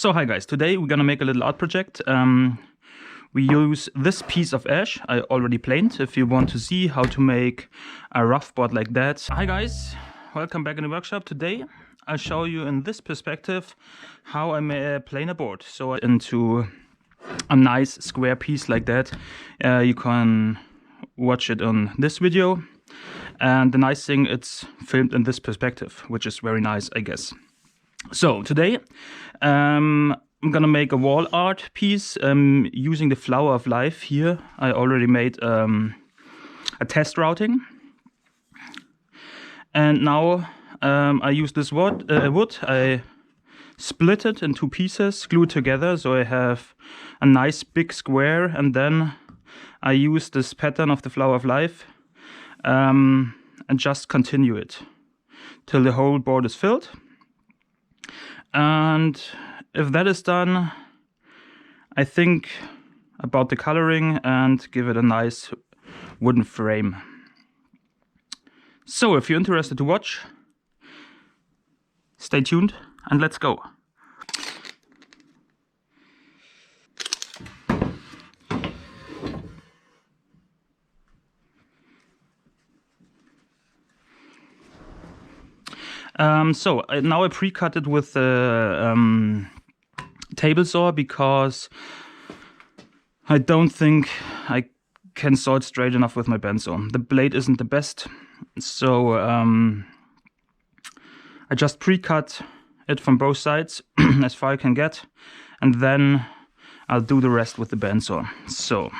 So hi guys, today we're gonna make a little art project. We use this piece of ash I already planed. If you want to see how to make a rough board like that. Hi guys, welcome back in the workshop. Today I'll show you in this perspective how I may plane a board. So into a nice square piece like that. You can watch it on this video. And the nice thing, it's filmed in this perspective, which is very nice, I guess. So today I'm gonna make a wall art piece using the flower of life here. I already made a test routing, and now I use this wood. I split it in two pieces, glue it together, so I have a nice big square, and then I use this pattern of the flower of life and just continue it till the whole board is filled. And if that is done, I think about the coloring and give it a nice wooden frame. So if you're interested to watch, stay tuned and let's go. Now I pre-cut it with the table saw because I don't think I can saw it straight enough with my bandsaw. The blade isn't the best, so I just pre-cut it from both sides as far as I can get, and then I'll do the rest with the bandsaw. So.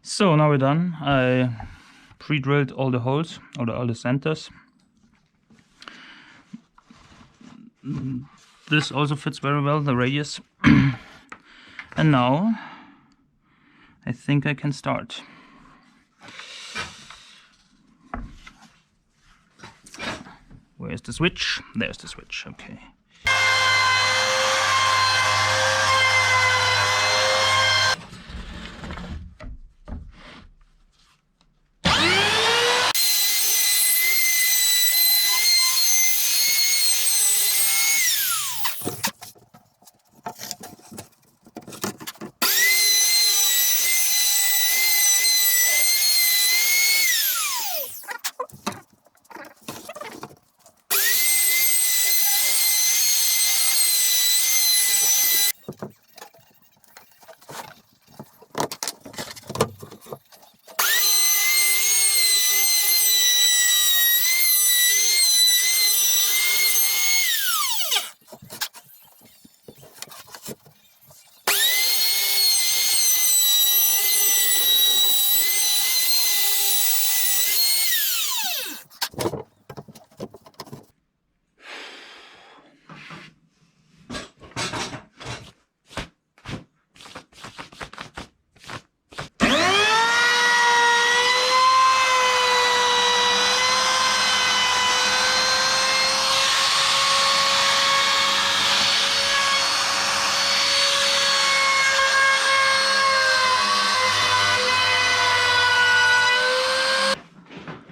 So now we're done. I pre-drilled all the holes, or all the centers. this also fits very well, the radius. And now I think I can start. Where's the switch? There's the switch, okay.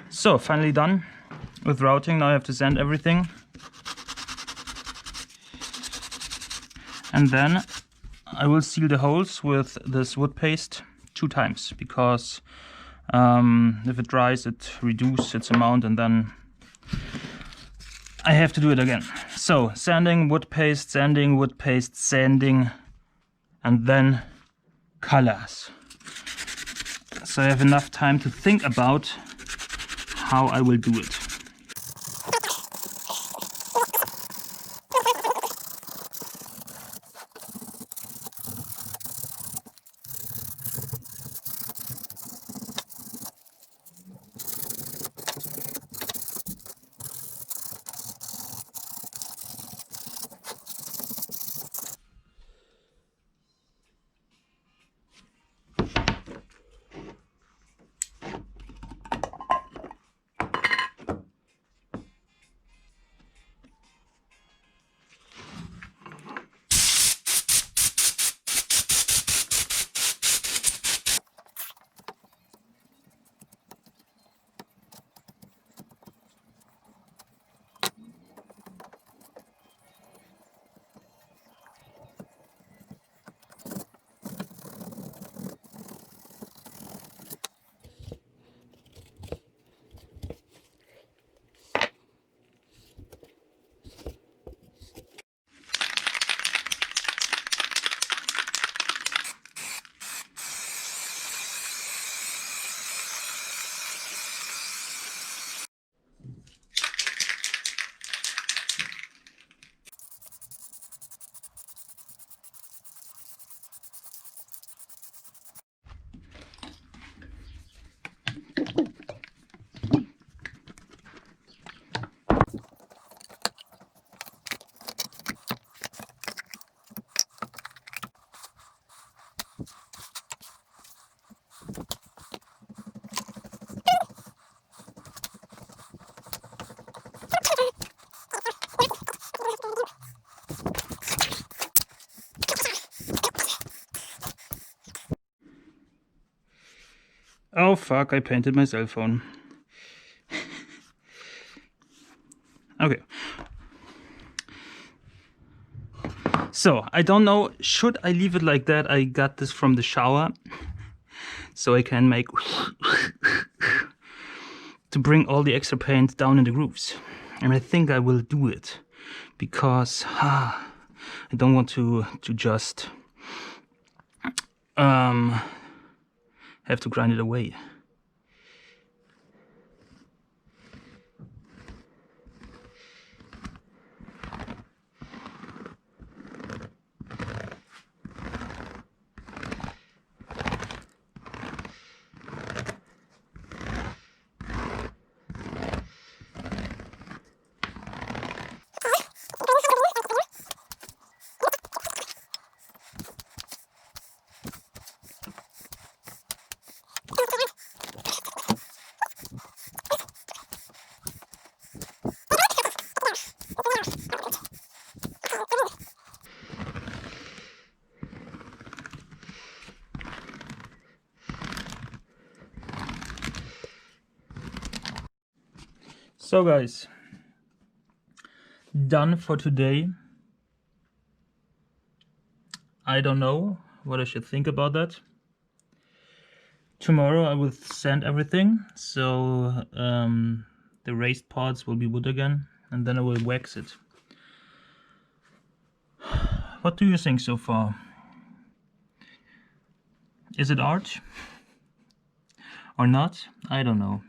So, finally done with routing. Now I have to sand everything. And then I will seal the holes with this wood paste 2 times, because if it dries it reduces its amount and then I have to do it again. So, sanding, wood paste, sanding, wood paste, sanding, and then colors. So I have enough time to think about how I will do it. Oh fuck, I painted my cell phone. Okay. So, I don't know, should I leave it like that? I got this from the shower. So I can make to bring all the extra paint down in the grooves. And I think I will do it. Because I don't want to just have to grind it away. So guys, done for today. I don't know what I should think about that. Tomorrow I will sand everything, so the raised parts will be wood again, and then I will wax it. What do you think so far? Is it art? Or not? I don't know.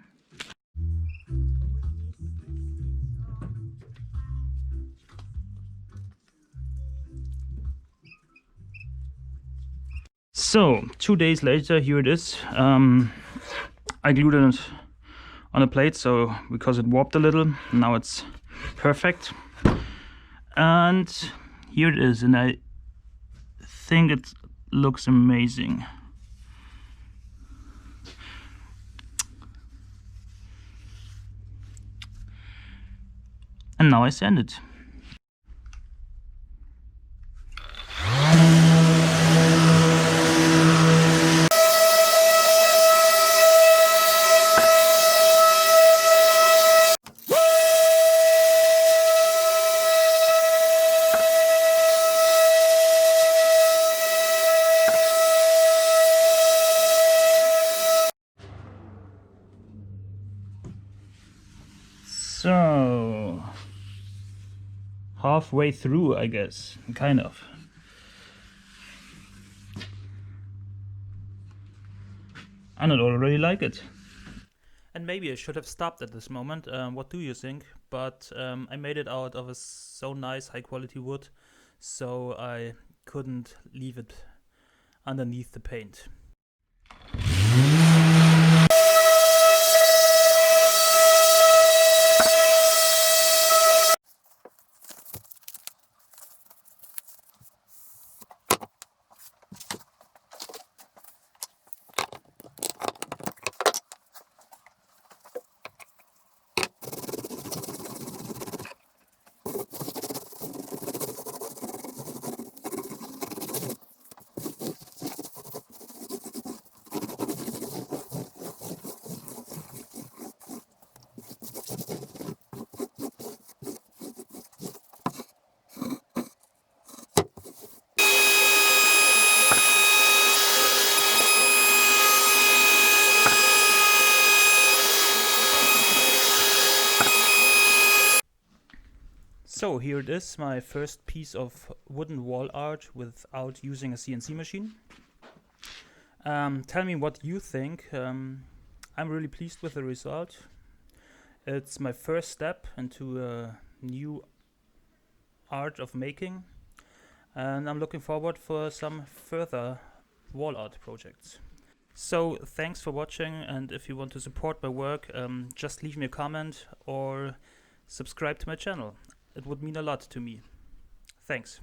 So 2 days later, here it is. I glued it on a plate, so because it warped a little, now it's perfect. And here it is, and I think it looks amazing. And now I sand it. So, halfway through, I guess, kind of. And I already like it. And maybe I should have stopped at this moment. What do you think? But I made it out of a so nice high quality wood, so I couldn't leave it underneath the paint. So here it is, my first piece of wooden wall art without using a CNC machine. Tell me what you think. I'm really pleased with the result. It's my first step into a new art of making, and I'm looking forward for some further wall art projects. So thanks for watching, and if you want to support my work, just leave me a comment or subscribe to my channel. It would mean a lot to me. Thanks.